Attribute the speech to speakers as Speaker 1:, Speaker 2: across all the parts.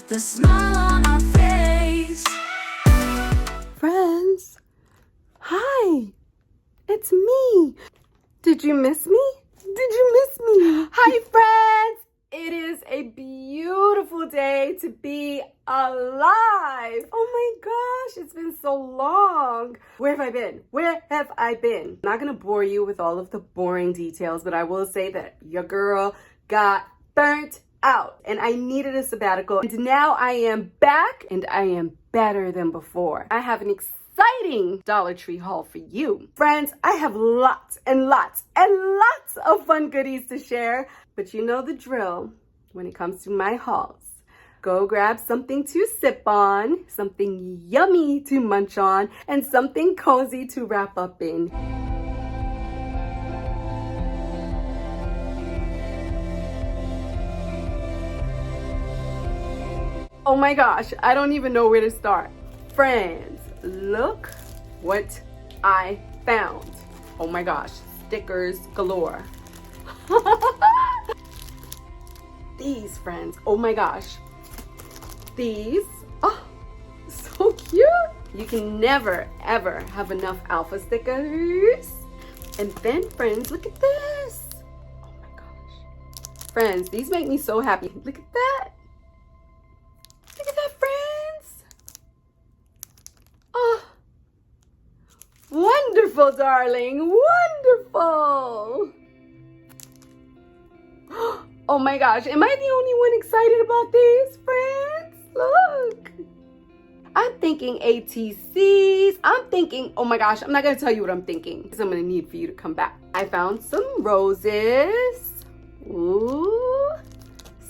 Speaker 1: with a smile on our face.
Speaker 2: Friends, hi, it's me. Did you miss me? Did you miss me? Hi, friends. It is a beautiful day to be alive. Oh my gosh, it's been so long. Where have I been? Where have I been? I'm not gonna bore you with all of the boring details, but I will say that your girl got burnt out and I needed a sabbatical. And now I am back and I am better than before. I have an exciting Dollar Tree haul for you. Friends, I have lots and lots and lots of fun goodies to share, but you know the drill when it comes to my hauls. Go grab something to sip on, something yummy to munch on, and something cozy to wrap up in. Oh my gosh, I don't even know where to start. Friends, look what I found. Oh my gosh, stickers galore. These, friends, oh my gosh. These, oh, so cute. You can never, ever have enough alpha stickers. And then, friends, look at this. Oh my gosh. Friends, these make me so happy. Look at that. Look at that, friends. Oh, wonderful, darling. Wonderful. Oh my gosh, am I the only one excited about these, friends? Look. I'm thinking ATCs. I'm thinking, oh my gosh, I'm not gonna tell you what I'm thinking because I'm gonna need for you to come back. I found some roses. Ooh,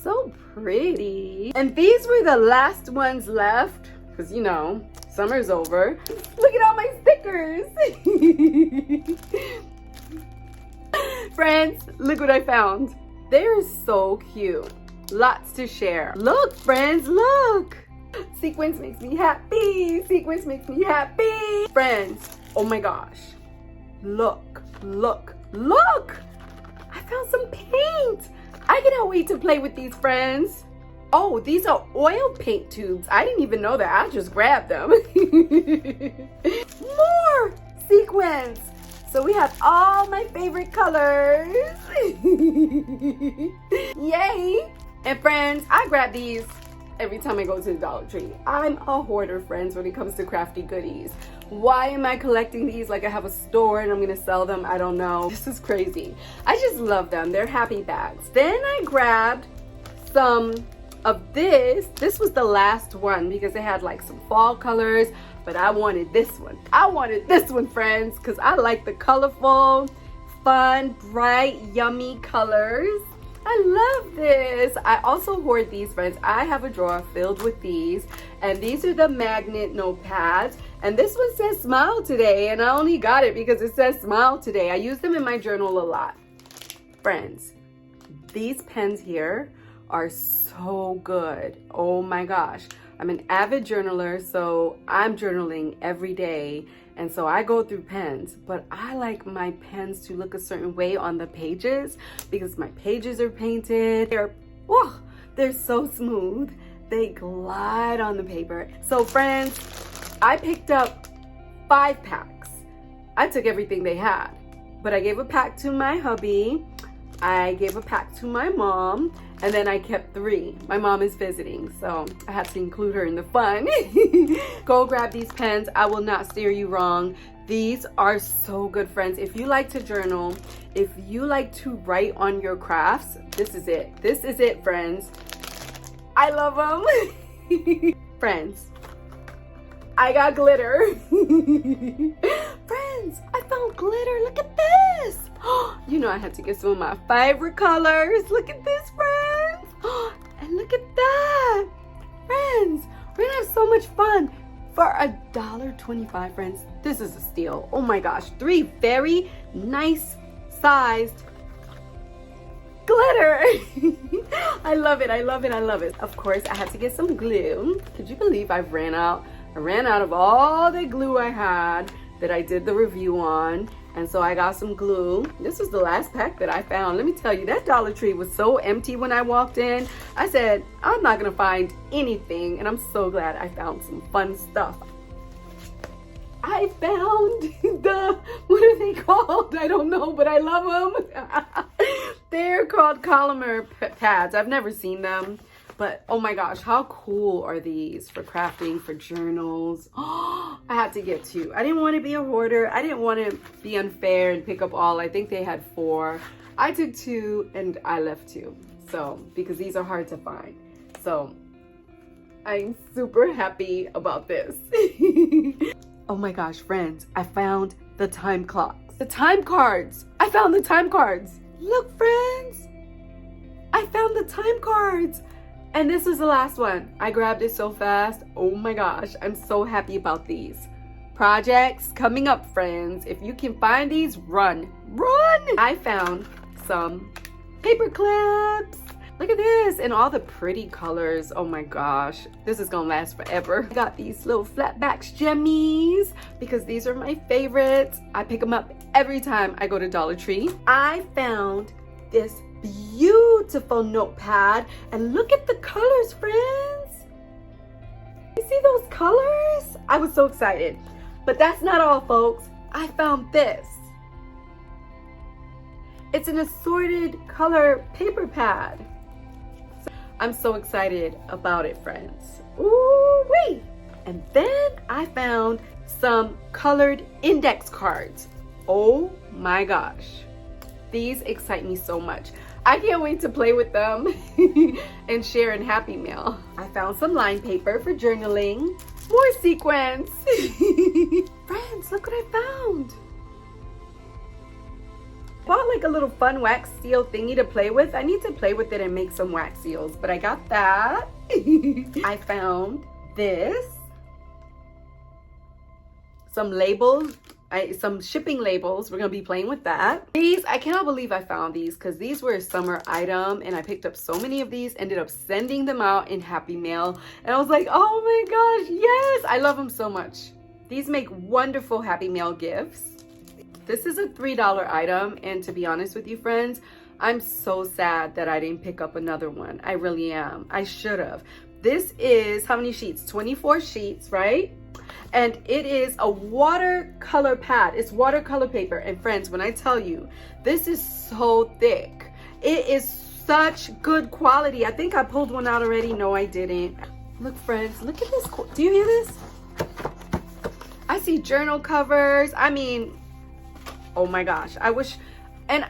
Speaker 2: so pretty. And these were the last ones left because, you know, summer's over. Look at all my stickers. Friends, look what I found. They're so cute. Lots to share. Look, friends, look. Sequins makes me happy. Sequins makes me happy. Friends, oh my gosh. Look, look, look. I found some paint. I cannot wait to play with these, friends. Oh, these are oil paint tubes. I didn't even know that. I just grabbed them. More sequins. So we have all my favorite colors. Yay. And friends, I grab these every time I go to the Dollar Tree. I'm a hoarder, friends, when it comes to crafty goodies. Why am I collecting these like I have a store and I'm gonna sell them? I don't know. This is crazy. I just love them. They're happy bags. Then I grabbed some of this. This was the last one because it had like some fall colors, but I wanted this one. I wanted this one, friends, because I like the colorful, fun, bright, yummy colors. I love this. I also hoard these, friends. I have a drawer filled with these, and these are the magnet notepads. And this one says smile today, and I only got it because it says smile today. I use them in my journal a lot. Friends, these pens here are so good. Oh my gosh. I'm an avid journaler, so I'm journaling every day. And so I go through pens, but I like my pens to look a certain way on the pages because my pages are painted. They're so smooth. They glide on the paper. So friends, I picked up 5 packs. I took everything they had, but I gave a pack to my hubby. I gave a pack to my mom, and then I kept 3. My mom is visiting, so I had to include her in the fun. Go grab these pens. I will not steer you wrong. These are so good, friends. If you like to journal, if you like to write on your crafts, this is it. This is it, friends. I love them. Friends, I got glitter. Friends, I found glitter. Look at this. You know I had to get some of my favorite colors. Look at this, friends. And look at that. Friends, we're gonna have so much fun. For $1.25, friends, this is a steal. Oh my gosh, 3 very nice sized glitter. I love it, I love it, I love it. Of course, I had to get some glue. Could you believe I ran out of all the glue I had that I did the review on. And so I got some glue. This was the last pack that I found. Let me tell you, that Dollar Tree was so empty when I walked in. I said, I'm not gonna find anything. And I'm so glad I found some fun stuff. I found what are they called? I don't know, but I love them. They're called Polymer pads. I've never seen them. But oh my gosh, how cool are these for crafting, for journals? Oh, I had to get 2. I didn't want to be a hoarder. I didn't want to be unfair and pick up all. I think they had 4. I took 2 and I left 2. So, because these are hard to find. So, I'm super happy about this. Oh my gosh, friends, I found the time clocks. The time cards. I found the time cards. Look, friends. I found the time cards. And this was the last one. I grabbed it so fast. Oh my gosh, I'm so happy about these. Projects coming up, friends. If you can find these, run. Run! I found some paper clips. Look at this, and all the pretty colors. Oh my gosh, this is gonna last forever. I got these little flat backs jemmies because these are my favorites. I pick them up every time I go to Dollar Tree. I found this beautiful notepad, and look at the colors, friends. You see those colors? I was so excited. But that's not all, folks. I found this. It's an assorted color paper pad. I'm so excited about it, friends. Ooh wee! And then I found some colored index cards. Oh my gosh. These excite me so much. I can't wait to play with them and share in Happy Mail. I found some line paper for journaling. More sequins. Friends, look what I found. Bought like a little fun wax seal thingy to play with. I need to play with it and make some wax seals, but I got that. I found this. Some labels. Some shipping labels. We're gonna be playing with that. These, I cannot believe I found these because these were a summer item and I picked up so many of these, ended up sending them out in Happy Mail. And I was like, oh my gosh, yes! I love them so much. These make wonderful Happy Mail gifts. This is a $3 item, and to be honest with you, friends, I'm so sad that I didn't pick up another one. I really am. I should have. This is, how many sheets? 24 sheets, right? And it is a watercolor pad. It's watercolor paper. And friends, when I tell you, this is so thick. It is such good quality. I think I pulled one out already. No, I didn't. Look, friends, look at this. Do you hear this? I see journal covers. I mean, oh my gosh. I wish, and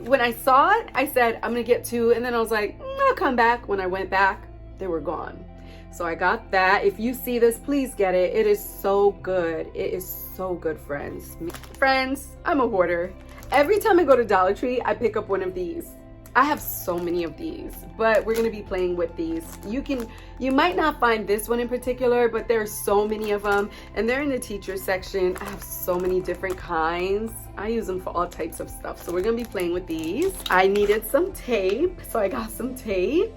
Speaker 2: when I saw it, I said, I'm gonna get 2. And then I was like, I'll come back. When I went back, they were gone. So I got that. If you see this, please get it. It is so good. It is so good, friends. Friends, I'm a hoarder. Every time I go to Dollar Tree, I pick up one of these. I have so many of these, but we're gonna be playing with these. You might not find this one in particular, but there are so many of them, and they're in the teacher section. I have so many different kinds. I use them for all types of stuff. So we're gonna be playing with these. I needed some tape, so I got some tape.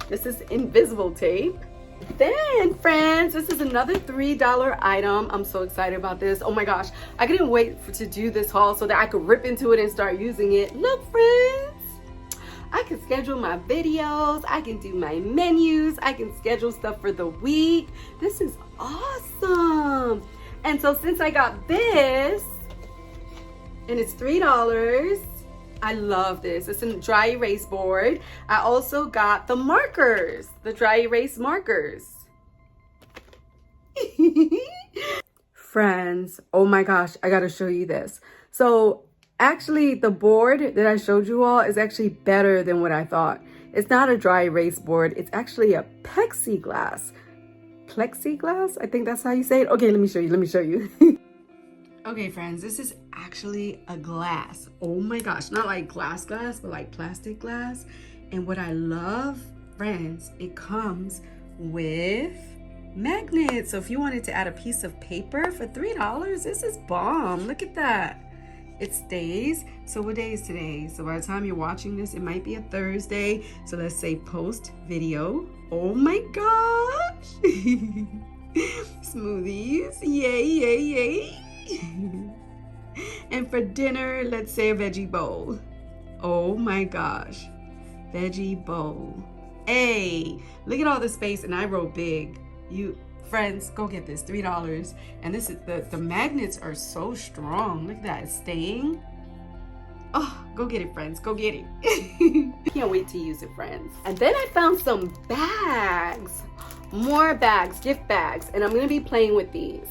Speaker 2: This is invisible tape. Then, friends, this is another $3 item. I'm so excited about this. Oh my gosh, I couldn't wait to do this haul so that I could rip into it and start using it. Look, friends, I can schedule my videos. I can do my menus. I can schedule stuff for the week. This is awesome. And so since I got this, and it's $3, I love this. It's a dry erase board. I also got the markers, the dry erase markers. Friends, oh my gosh, I gotta show you this. So actually the board that I showed you all is actually better than what I thought. It's not a dry erase board. It's actually a plexiglass. Plexiglass? I think that's how you say it. Okay, let me show you. Okay, friends, this is actually a glass. Oh my gosh, not like glass, but like plastic glass. And what I love, friends, it comes with magnets. So if you wanted to add a piece of paper for $3, this is bomb. Look at that. It stays. So what day is today? So by the time you're watching this, it might be a Thursday. So let's say post video. Oh my gosh. Smoothies. Yay, yay, yay. And for dinner, let's say a veggie bowl. Oh my gosh, veggie bowl. Hey, look at all the space, and I wrote big. You friends, go get this, $3. And this is the magnets are so strong. Look at that, it's staying. Oh, go get it, friends, go get it. Can't wait to use it, friends. And then I found some bags, more bags, gift bags, and I'm gonna be playing with these.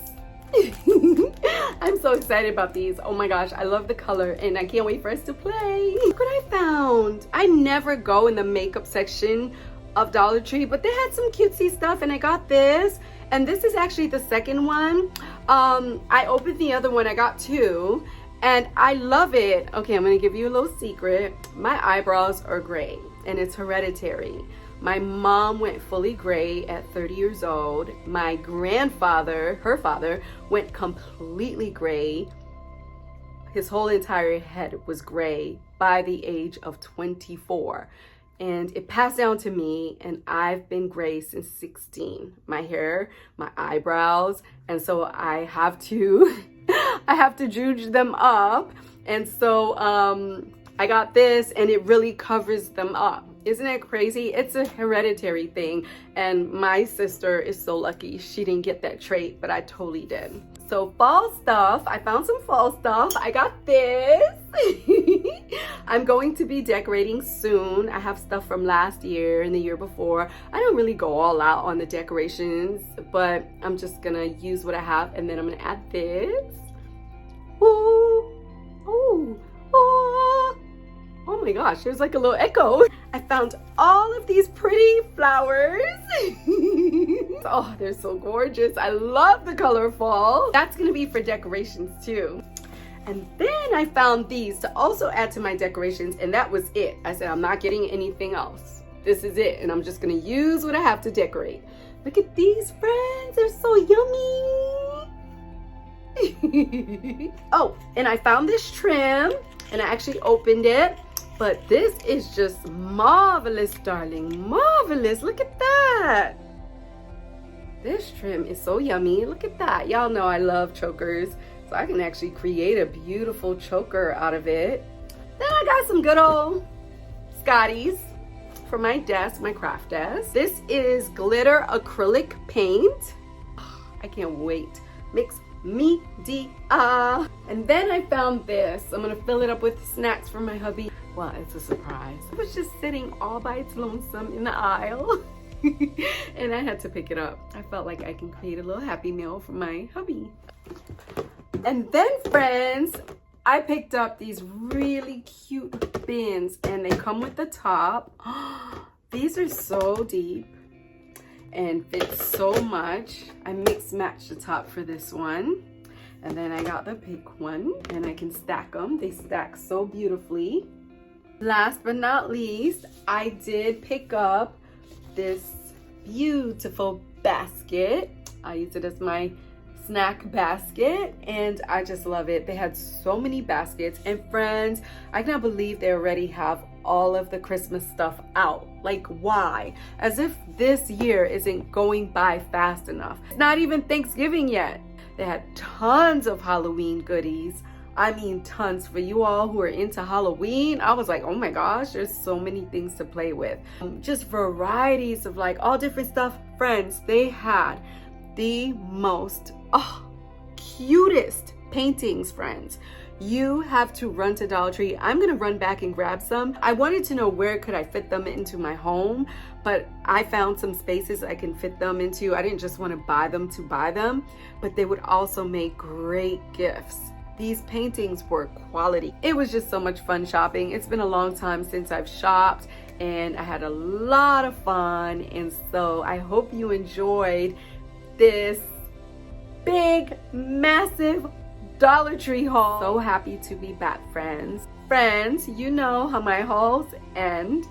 Speaker 2: I'm so excited about these. Oh my gosh, I love the color and I can't wait for us to play. Look what I found. I never go in the makeup section of Dollar Tree, but they had some cutesy stuff and I got this. And this is actually the second one. I opened the other one, I got two, and I love it. Okay, I'm gonna give you a little secret. My eyebrows are gray and it's hereditary. My mom went fully gray at 30 years old. My grandfather, her father, went completely gray. His whole entire head was gray by the age of 24. And it passed down to me, and I've been gray since 16. My hair, my eyebrows, and so I have to juice them up. And so I got this, and it really covers them up. Isn't it crazy? It's a hereditary thing, and my sister is so lucky she didn't get that trait, but I totally did. So fall stuff, I found some fall stuff. I got this. I'm going to be decorating soon. I have stuff from last year and the year before. I don't really go all out on the decorations, but I'm just gonna use what I have, and then I'm gonna add this. Ooh, ooh, ooh. Oh my gosh, there's like a little echo. I found all of these pretty flowers. Oh, they're so gorgeous. I love the color fall. That's gonna be for decorations too. And then I found these to also add to my decorations, and that was it. I said, I'm not getting anything else. This is it, and I'm just gonna use what I have to decorate. Look at these, friends, they're so yummy. Oh, and I found this trim, and I actually opened it. But this is just marvelous, darling. Marvelous. Look at that. This trim is so yummy. Look at that. Y'all know I love chokers. So I can actually create a beautiful choker out of it. Then I got some good old Scotties for my desk, my craft desk. This is glitter acrylic paint. I can't wait. Mix media. And then I found this. I'm gonna fill it up with snacks for my hubby. Well, it's a surprise. It was just sitting all by its lonesome in the aisle. And I had to pick it up. I felt like I can create a little happy meal for my hubby. And then, friends, I picked up these really cute bins, and they come with the top. These are so deep and fit so much. I mix matched the top for this one. And then I got the pink one, and I can stack them. They stack so beautifully. Last but not least, I did pick up this beautiful basket. I use it as my snack basket, and I just love it. They had so many baskets, and friends, I cannot believe they already have all of the Christmas stuff out. Like, why? As if this year isn't going by fast enough. It's not even Thanksgiving yet. They had tons of Halloween goodies. I mean, tons. For you all who are into Halloween, I was like, oh my gosh, there's so many things to play with. Just varieties of like all different stuff. Friends, they had the most cutest paintings, friends. You have to run to Dollar Tree. I'm gonna run back and grab some. I wanted to know where could I fit them into my home, but I found some spaces I can fit them into. I didn't just want to buy them to buy them, but they would also make great gifts. These paintings were quality. It was just so much fun shopping. It's been a long time since I've shopped, and I had a lot of fun. And so I hope you enjoyed this big, massive Dollar Tree haul. So happy to be back, friends. Friends, you know how my hauls end.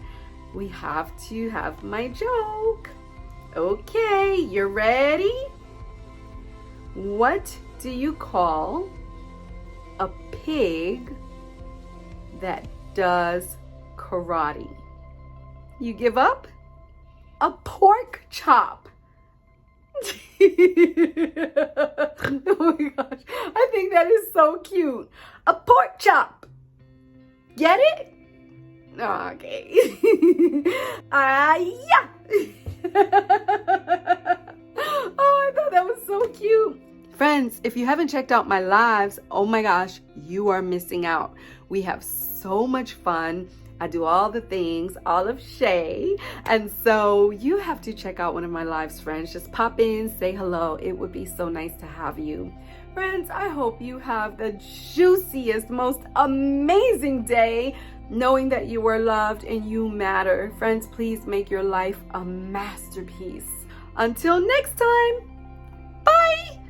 Speaker 2: We have to have my joke. Okay, you ready? What do you call a pig that does karate? You give up? A pork chop. Oh my gosh, I think that is so cute. A pork chop. Get it? Okay. Yeah. Oh, I thought that was so cute. Friends, if you haven't checked out my lives, oh my gosh, you are missing out. We have so much fun. I do all the things, all of Shay. And so you have to check out one of my lives, friends. Just pop in, say hello. It would be so nice to have you. Friends, I hope you have the juiciest, most amazing day, knowing that you are loved and you matter. Friends, please make your life a masterpiece. Until next time, bye.